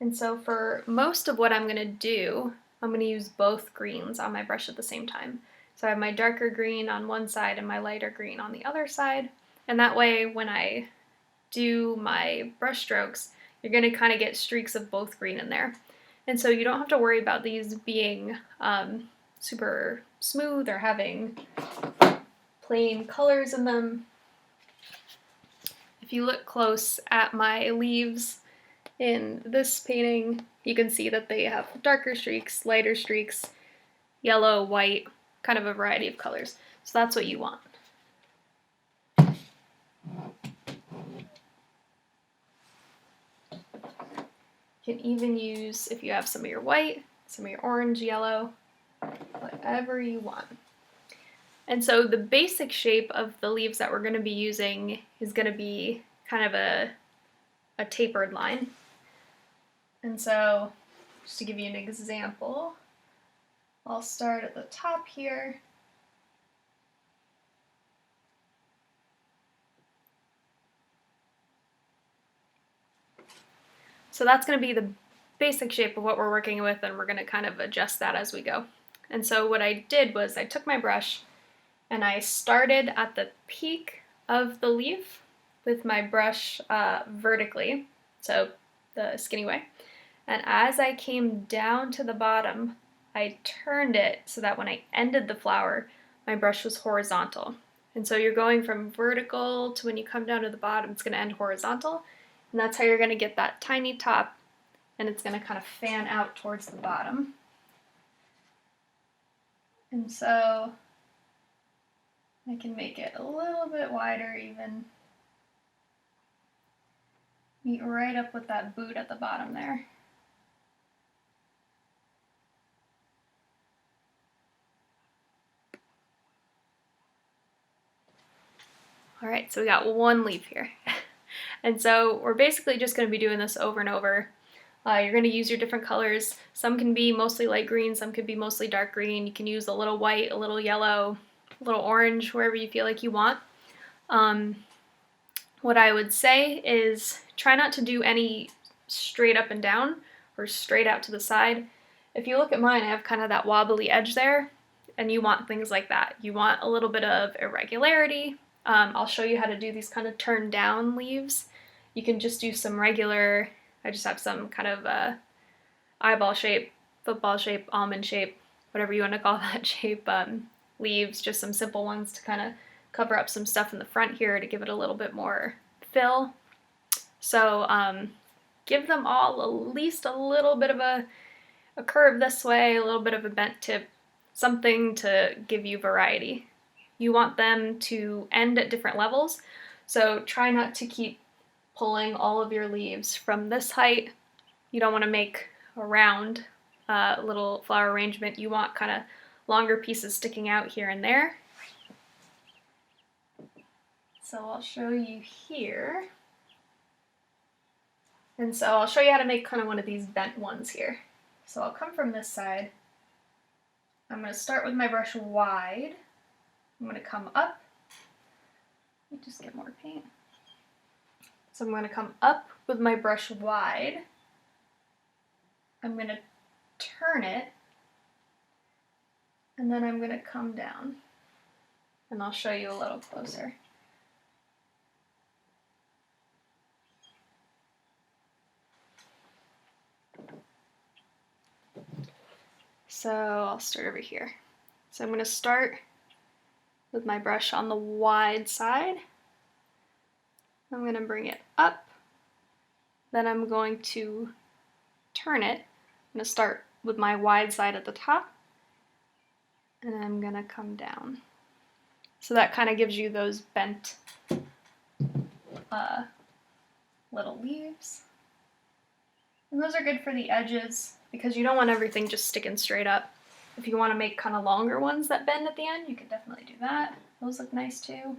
And so for most of what I'm going to do, I'm going to use both greens on my brush at the same time. So I have my darker green on one side and my lighter green on the other side. And that way, when I do my brush strokes, you're going to kind of get streaks of both green in there. And so you don't have to worry about these being super smooth or having plain colors in them. If you look close at my leaves in this painting, you can see that they have darker streaks, lighter streaks, yellow, white, kind of a variety of colors. So that's what you want. You can even use, if you have some of your white, some of your orange, yellow, whatever you want. And so the basic shape of the leaves that we're going to be using is going to be kind of a tapered line. And so, just to give you an example, I'll start at the top here. So that's going to be the basic shape of what we're working with, and we're going to kind of adjust that as we go. And so what I did was I took my brush and I started at the peak of the leaf with my brush vertically, so the skinny way. And as I came down to the bottom, I turned it so that when I ended the flower, my brush was horizontal. And so you're going from vertical to when you come down to the bottom, it's going to end horizontal. And that's how you're going to get that tiny top, and it's going to kind of fan out towards the bottom. And so I can make it a little bit wider even. Meet right up with that boot at the bottom there. All right, so we got one leaf here. And so we're basically just going to be doing this over and over. You're going to use your different colors. Some can be mostly light green, some could be mostly dark green. You can use a little white, a little yellow, a little orange, wherever you feel like you want. What I would say is try not to do any straight up and down or straight out to the side. If you look at mine, I have kind of that wobbly edge there, and you want things like that. You want a little bit of irregularity. I'll show you how to do these kind of turn down leaves. You can just do some regular, I just have some kind of eyeball shape, football shape, almond shape, whatever you want to call that shape, leaves, just some simple ones to kind of cover up some stuff in the front here to give it a little bit more fill. So give them all at least a little bit of a curve this way, a little bit of a bent tip, something to give you variety. You want them to end at different levels, so try not to keep pulling all of your leaves from this height. You don't want to make a round little flower arrangement. You want kind of longer pieces sticking out here and there. So I'll show you here. And so I'll show you how to make kind of one of these bent ones here. So I'll come from this side. I'm going to start with my brush wide. I'm going to come up. Let me just get more paint. So I'm going to come up with my brush wide, I'm going to turn it, and then I'm going to come down. And I'll show you a little closer. So I'll start over here. So I'm going to start with my brush on the wide side. I'm going to bring it up. Then I'm going to turn it. I'm going to start with my wide side at the top. And I'm going to come down. So that kind of gives you those bent little leaves. And those are good for the edges because you don't want everything just sticking straight up. If you want to make kind of longer ones that bend at the end, you can definitely do that. Those look nice too.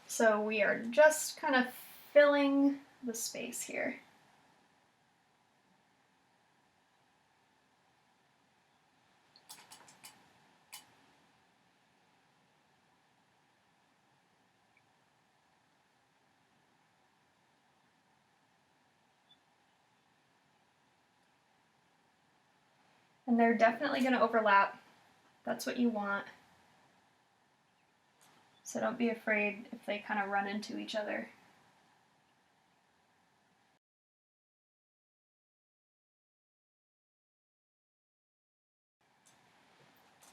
So we are just kind of filling the space here. And they're definitely going to overlap. That's what you want. So don't be afraid if they kind of run into each other.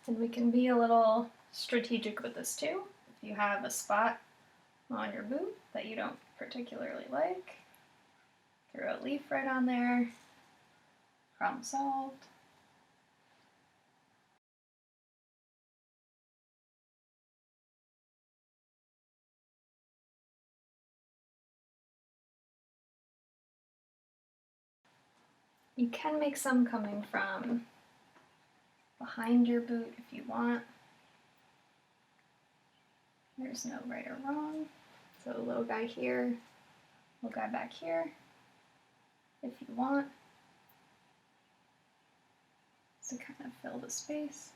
And we can be a little strategic with this too. If you have a spot on your boot that you don't particularly like, throw a leaf right on there. Problem solved. You can make some coming from behind your boot if you want. There's no right or wrong. So a little guy here, little guy back here, if you want. To kind of fill the space.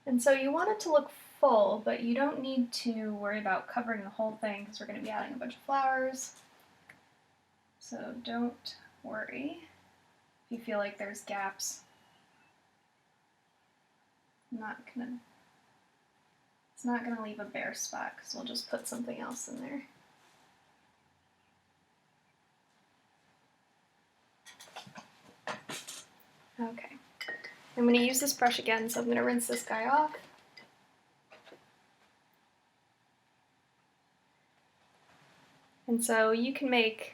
And so you want it to look full, but you don't need to worry about covering the whole thing because we're going to be adding a bunch of flowers. So don't worry if you feel like there's gaps. It's not gonna leave a bare spot because we'll just put something else in there. Okay, I'm going to use this brush again, so I'm going to rinse this guy off. And so you can make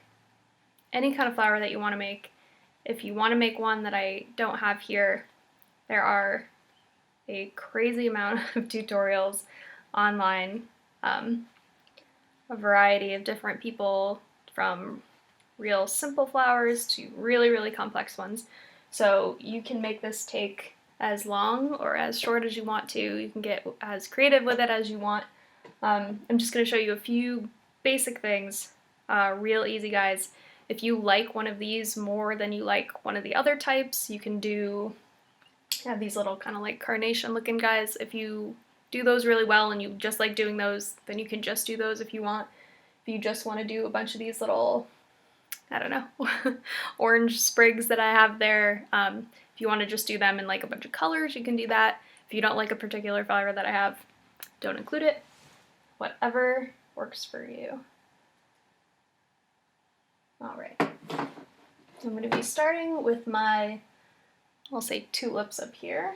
any kind of flower that you want to make. If you want to make one that I don't have here, there are a crazy amount of tutorials online, a variety of different people, from real simple flowers to really, really complex ones. So you can make this take as long or as short as you want to. You can get as creative with it as you want. I'm just going to show you a few basic things, real easy guys. If you like one of these more than you like one of the other types, you can do these little kind of like carnation looking guys. If you do those really well and you just like doing those, then you can just do those if you want. If you just want to do a bunch of these little, I don't know, orange sprigs that I have there, if you want to just do them in like a bunch of colors, you can do that. If you don't like a particular flower that I have, don't include it. Whatever works for you. Alright, I'm going to be starting with my, I'll say tulips up here.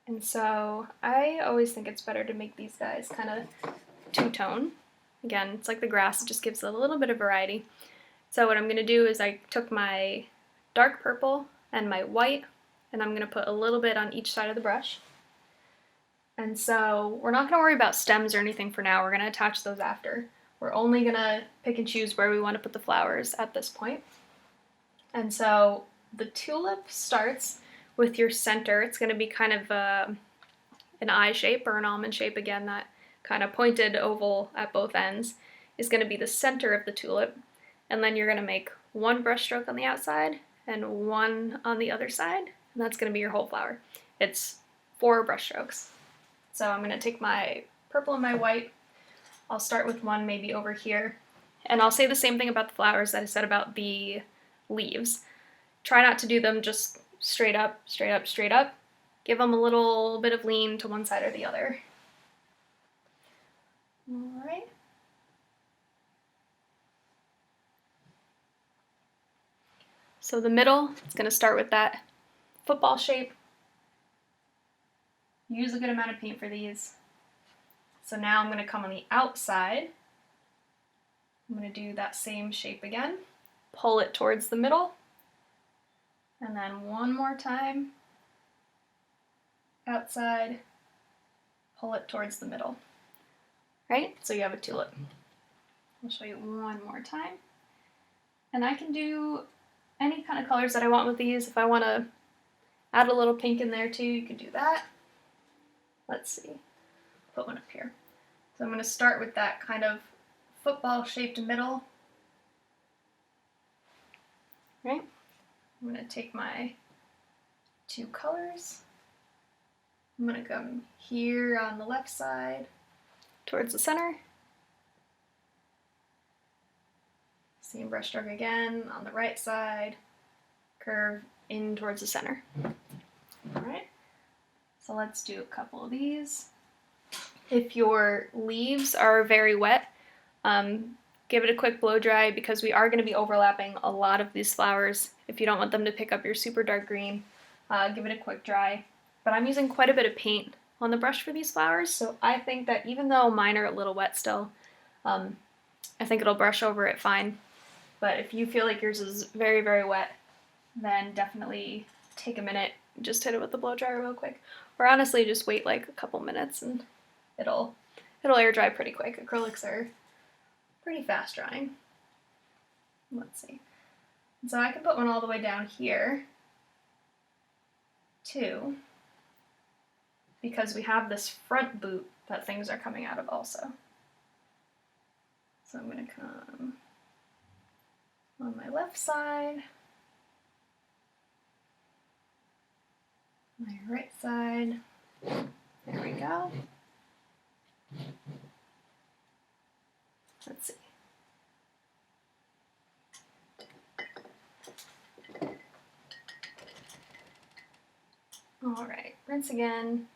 And so I always think it's better to make these guys kind of two-tone. Again, it's like the grass, it just gives it a little bit of variety. So what I'm going to do is I took my dark purple and my white, and I'm going to put a little bit on each side of the brush. And so we're not going to worry about stems or anything for now, we're going to attach those after. We're only going to pick and choose where we want to put the flowers at this point. And so the tulip starts with your center. It's going to be kind of an eye shape or an almond shape. Again, that kind of pointed oval at both ends is going to be the center of the tulip. And then you're going to make one brush stroke on the outside and one on the other side. And that's going to be your whole flower. It's 4 brush strokes. So I'm going to take my purple and my white. I'll start with one maybe over here. And I'll say the same thing about the flowers that I said about the leaves. Try not to do them just straight up, straight up, straight up. Give them a little bit of lean to one side or the other. All right. So the middle, it's going to start with that football shape. Use a good amount of paint for these. So now I'm going to come on the outside. I'm going to do that same shape again. Pull it towards the middle. And then one more time. Outside. Pull it towards the middle. Right? So you have a tulip. I'll show you one more time. And I can do any kind of colors that I want with these. If I want to add a little pink in there too, you can do that. Let's see. Put one up here. So I'm going to start with that kind of football shaped middle. Right? I'm going to take my 2 colors. I'm going to come here on the left side towards the center. Same brush stroke again on the right side. Curve in towards the center. Alright, so let's do a couple of these. If your leaves are very wet, give it a quick blow dry because we are going to be overlapping a lot of these flowers. If you don't want them to pick up your super dark green, give it a quick dry. But I'm using quite a bit of paint on the brush for these flowers, so I think that even though mine are a little wet still, I think it'll brush over it fine. But if you feel like yours is very, very wet, then definitely take a minute, just hit it with the blow dryer real quick. Or honestly, just wait like a couple minutes and it'll air dry pretty quick. Acrylics are pretty fast drying. Let's see. So I can put one all the way down here too, because we have this front boot that things are coming out of also. So I'm going to come on my left side, my right side. There we go. Let's see. All right, rinse again.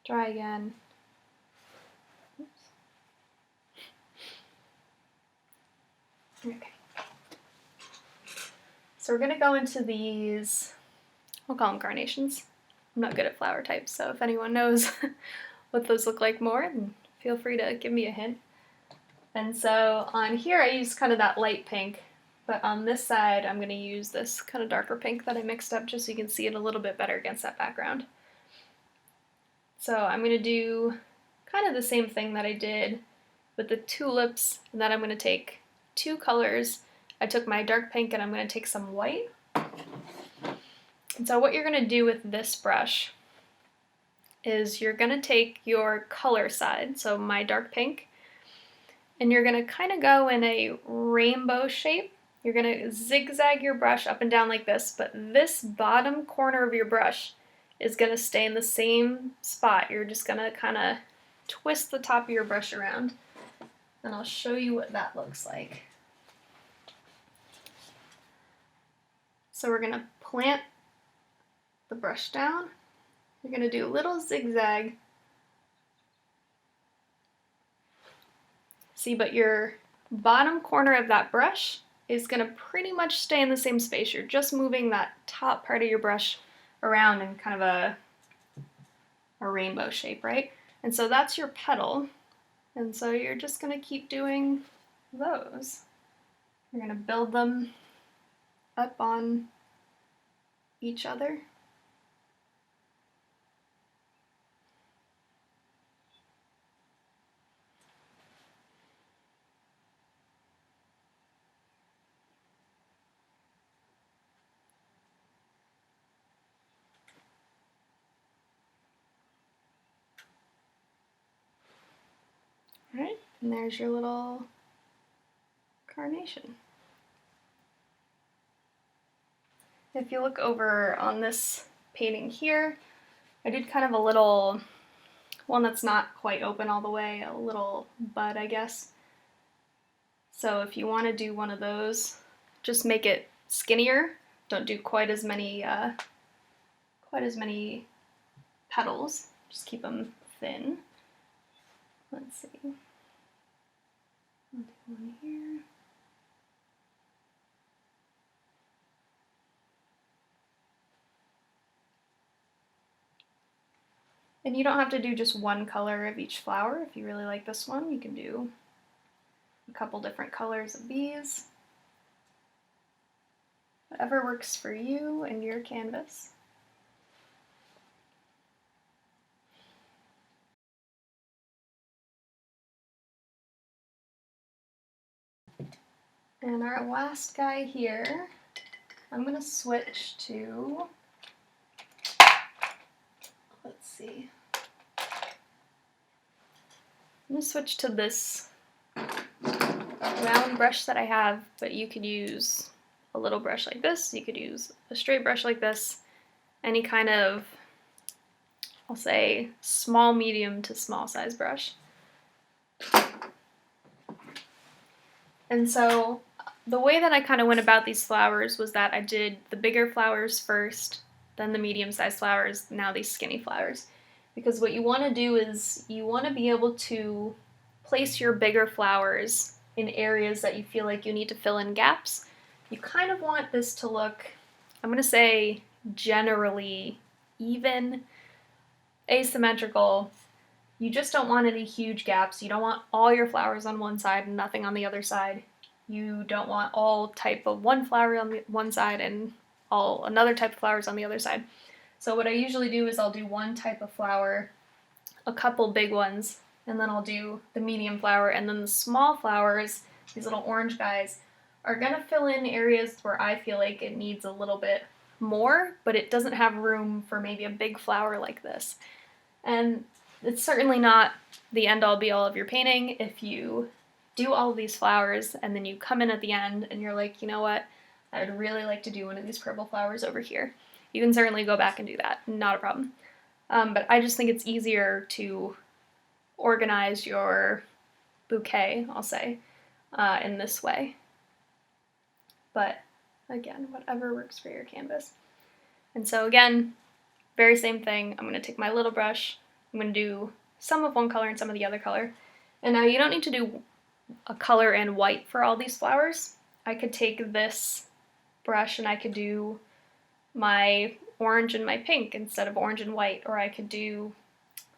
Dry again. Oops. Okay. So we're gonna go into these, we'll call them carnations. I'm not good at flower types, so if anyone knows what those look like more, then feel free to give me a hint. And so on here I use kind of that light pink, but on this side I'm going to use this kind of darker pink that I mixed up just so you can see it a little bit better against that background. So I'm going to do kind of the same thing that I did with the tulips, and then I'm going to take 2 colors. I took my dark pink and I'm going to take some white. And so what you're going to do with this brush is you're going to take your color side, so my dark pink, and you're going to kind of go in a rainbow shape. You're going to zigzag your brush up and down like this, but this bottom corner of your brush is going to stay in the same spot. You're just going to kind of twist the top of your brush around, and I'll show you what that looks like. So we're going to plant the brush down. You're going to do a little zigzag. See, but your bottom corner of that brush is going to pretty much stay in the same space. You're just moving that top part of your brush around in kind of a rainbow shape, right? And so that's your petal. And so you're just going to keep doing those. You're going to build them up on each other. Alright, and there's your little carnation. If you look over on this painting here. I did kind of a little one that's not quite open all the way, a little bud, I guess. So if you want to do one of those, just make it skinnier. Don't do quite as many petals. Just keep them thin. Let's see. I'll do one here. And you don't have to do just one color of each flower. If you really like this one, you can do a couple different colors of these. Whatever works for you and your canvas. And our last guy here, I'm going to switch to, let's see, I'm going to switch to this round brush that I have, but you could use a little brush like this, you could use a straight brush like this, any kind of, I'll say, small, medium to small size brush. And so the way that I kind of went about these flowers was that I did the bigger flowers first, then the medium-sized flowers, now these skinny flowers. Because what you want to do is you want to be able to place your bigger flowers in areas that you feel like you need to fill in gaps. You kind of want this to look, I'm going to say, generally even, asymmetrical. You just don't want any huge gaps. You don't want all your flowers on one side and nothing on the other side. You don't want all type of one flower on the one side and all another type of flowers on the other side. So what I usually do is I'll do one type of flower, a couple big ones, and then I'll do the medium flower, and then the small flowers, these little orange guys, are gonna fill in areas where I feel like it needs a little bit more, but it doesn't have room for maybe a big flower like this. And it's certainly not the end-all be-all of your painting if you do all of these flowers and then you come in at the end and you're like, you know what, I would really like to do one of these purple flowers over here. You can certainly go back and do that, not a problem. But I just think it's easier to organize your bouquet, I'll say, in this way. But again, whatever works for your canvas. And so again, very same thing. I'm going to take my little brush, I'm going to do some of one color and some of the other color. And now you don't need to do a color and white for all these flowers. I could take this brush and I could do my orange and my pink instead of orange and white, or I could do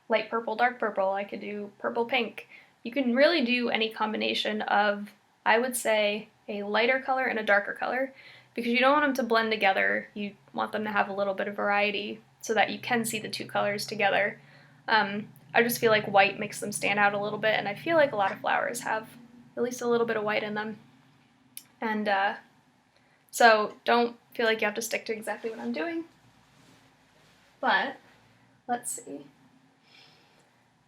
light purple, dark purple, I could do purple, pink. You can really do any combination of, I would say, a lighter color and a darker color, because you don't want them to blend together. You want them to have a little bit of variety so that you can see the two colors together. I just feel like white makes them stand out a little bit, and I feel like a lot of flowers have at least a little bit of white in them. And so don't feel like you have to stick to exactly what I'm doing. But let's see.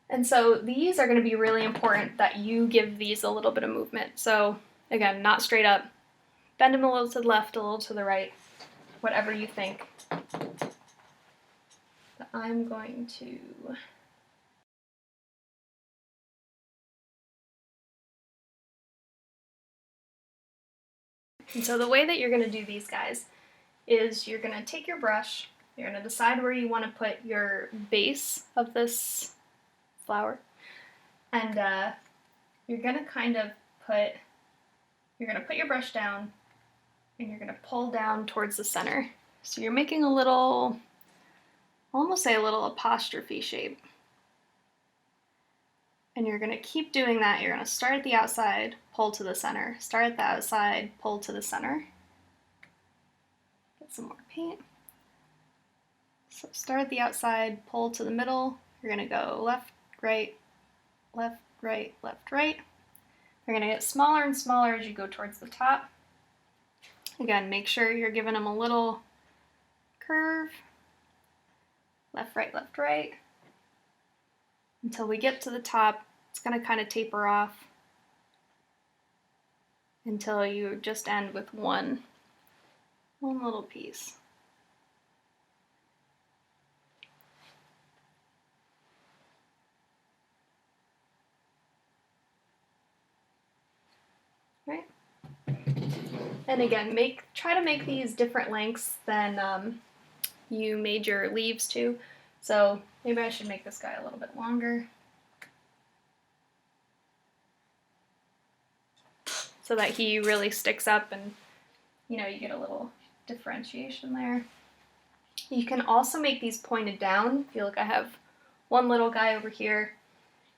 And so these are going to be really important that you give these a little bit of movement. So again, not straight up. Bend them a little to the left, a little to the right, whatever you think. But I'm going to... And so the way that you're going to do these guys is you're going to take your brush, you're going to decide where you want to put your base of this flower, and you're going to kind of put your brush down and you're going to pull down towards the center. So you're making a little, I'll almost say a little apostrophe shape. And you're going to keep doing that. You're going to start at the outside, pull to the center. Start at the outside, pull to the center. Get some more paint. So start at the outside, pull to the middle. You're going to go left, right, left, right, left, right. They're going to get smaller and smaller as you go towards the top. Again, make sure you're giving them a little curve. Left, right, until we get to the top. It's going to kind of taper off until you just end with one little piece. And again, try to make these different lengths than you made your leaves to. So maybe I should make this guy a little bit longer so that he really sticks up and, you know, you get a little differentiation there. You can also make these pointed down. I feel like I have one little guy over here.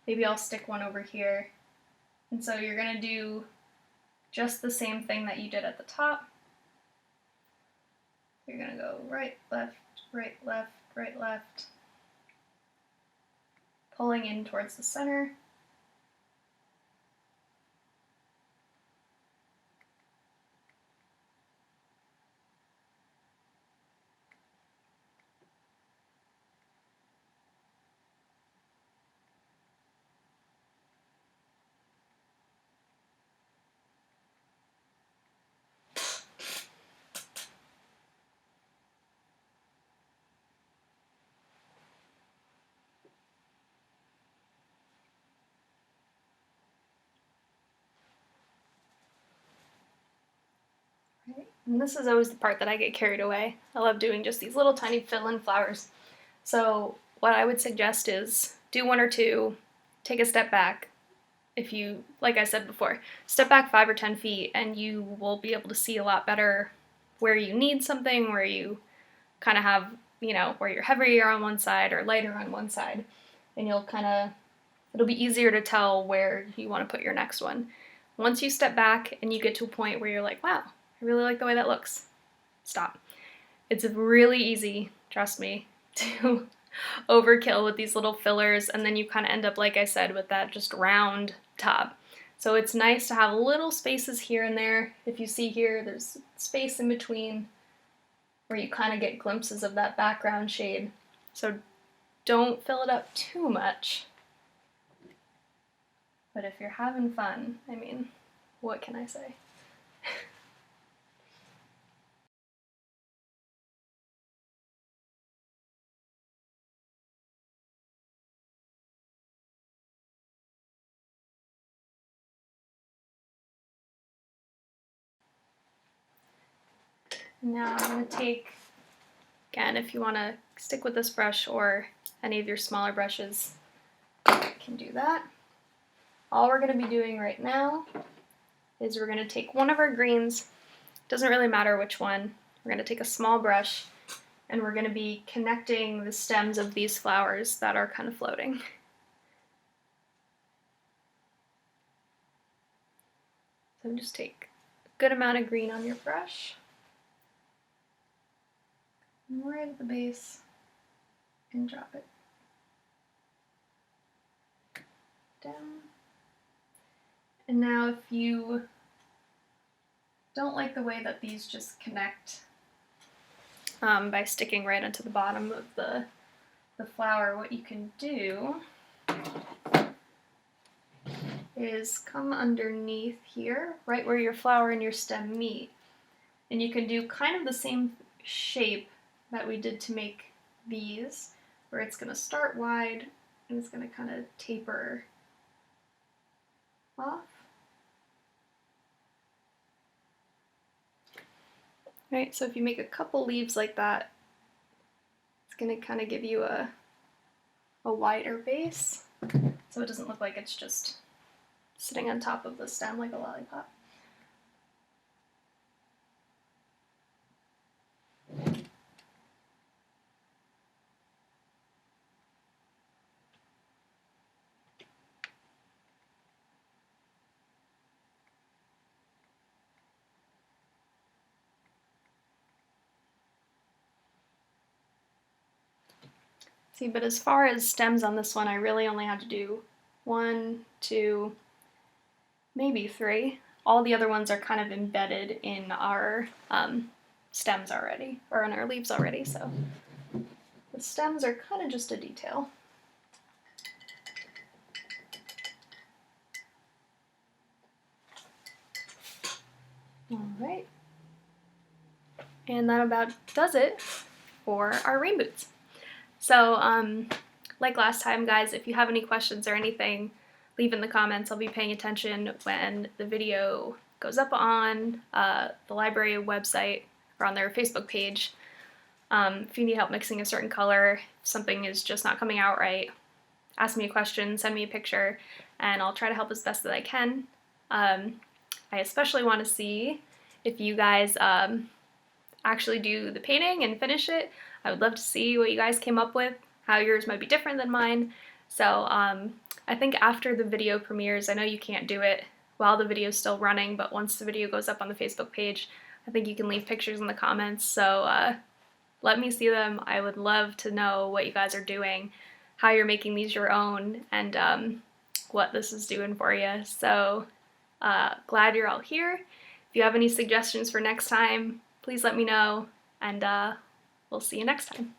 Maybe I'll stick one over here. And so you're going to do just the same thing that you did at the top. You're going to go right, left, right, left, right, left, pulling in towards the center. Right. And this is always the part that I get carried away. I love doing just these little tiny fill-in flowers. So what I would suggest is do one or two, take a step back. If you, like I said before, step back 5 or 10 feet and you will be able to see a lot better where you need something, where you kind of have, you know, where you're heavier on one side or lighter on one side. And it'll be easier to tell where you want to put your next one. Once you step back and you get to a point where you're like, wow, I really like the way that looks, stop. It's really easy, trust me, to overkill with these little fillers, and then you kind of end up, like I said, with that just round top. So it's nice to have little spaces here and there. If you see here, there's space in between where you kind of get glimpses of that background shade. So don't fill it up too much. But if you're having fun, I mean, what can I say? Now I'm going to take, again, if you want to stick with this brush or any of your smaller brushes, you can do that. All we're going to be doing right now is we're going to take one of our greens, doesn't really matter which one, we're going to take a small brush and we're going to be connecting the stems of these flowers that are kind of floating. So just take a good amount of green on your brush, right at the base, and drop it down. And now if you don't like the way that these just connect by sticking right onto the bottom of the flower, what you can do is come underneath here, right where your flower and your stem meet, and you can do kind of the same shape that we did to make these, where it's going to start wide and it's going to kind of taper off. Right, so if you make a couple leaves like that, it's going to kind of give you a wider base, so it doesn't look like it's just sitting on top of the stem like a lollipop. See, but as far as stems on this one, I really only had to do 1, 2, maybe 3. All the other ones are kind of embedded in our stems already, or in our leaves already, so the stems are kind of just a detail. Alright, and that about does it for our rain boots. So, like last time, guys, if you have any questions or anything, leave in the comments. I'll be paying attention when the video goes up on the library website or on their Facebook page. If you need help mixing a certain color, if something is just not coming out right, ask me a question, send me a picture, and I'll try to help as best that I can. I especially want to see if you guys actually do the painting and finish it. I would love to see what you guys came up with, how yours might be different than mine. So I think after the video premieres, I know you can't do it while the video is still running, but once the video goes up on the Facebook page, I think you can leave pictures in the comments. So let me see them. I would love to know what you guys are doing, how you're making these your own, and what this is doing for you. So glad you're all here. If you have any suggestions for next time, please let me know, and we'll see you next time.